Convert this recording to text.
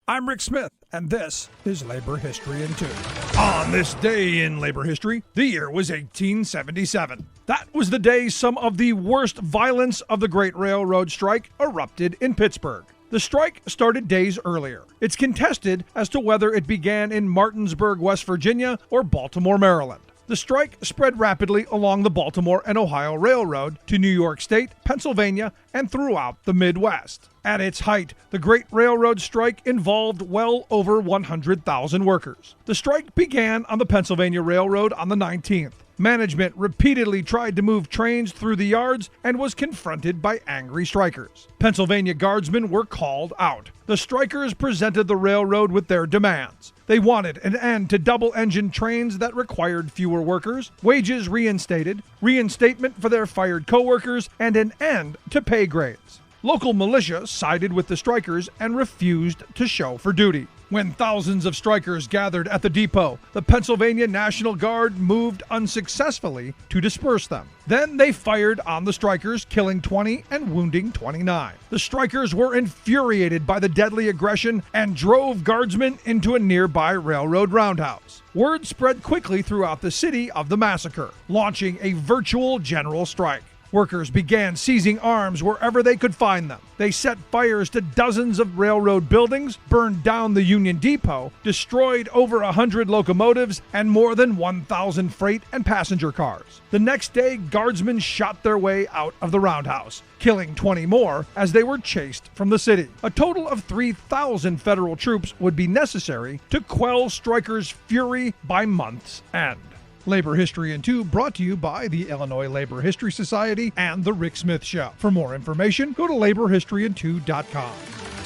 I'm Rick Smith, and this is Labor History in 2. On this day in labor history, the year was 1877. That was the day some of the worst violence of the Great Railroad Strike erupted in Pittsburgh. The strike started days earlier. It's contested as to whether it began in Martinsburg, West Virginia, or Baltimore, Maryland. The strike spread rapidly along the Baltimore and Ohio Railroad to New York State, Pennsylvania, and throughout the Midwest. At its height, the Great Railroad Strike involved well over 100,000 workers. The strike began on the Pennsylvania Railroad on the 19th. Management repeatedly tried to move trains through the yards and was confronted by angry strikers. Pennsylvania Guardsmen were called out. The strikers presented the railroad with their demands. They wanted an end to double-engine trains that required fewer workers, wages reinstated, reinstatement for their fired coworkers, and an end to pay grades. Local militia sided with the strikers and refused to show for duty. When thousands of strikers gathered at the depot, the Pennsylvania National Guard moved unsuccessfully to disperse them. Then they fired on the strikers, killing 20 and wounding 29. The strikers were infuriated by the deadly aggression and drove Guardsmen into a nearby railroad roundhouse. Word spread quickly throughout the city of the massacre, launching a virtual general strike. Workers began seizing arms wherever they could find them. They set fires to dozens of railroad buildings, burned down the Union Depot, destroyed over 100 locomotives, and more than 1,000 freight and passenger cars. The next day, Guardsmen shot their way out of the roundhouse, killing 20 more as they were chased from the city. A total of 3,000 federal troops would be necessary to quell strikers' fury by month's end. Labor History in 2 brought to you by the Illinois Labor History Society and The Rick Smith Show. For more information, go to laborhistoryin2.com.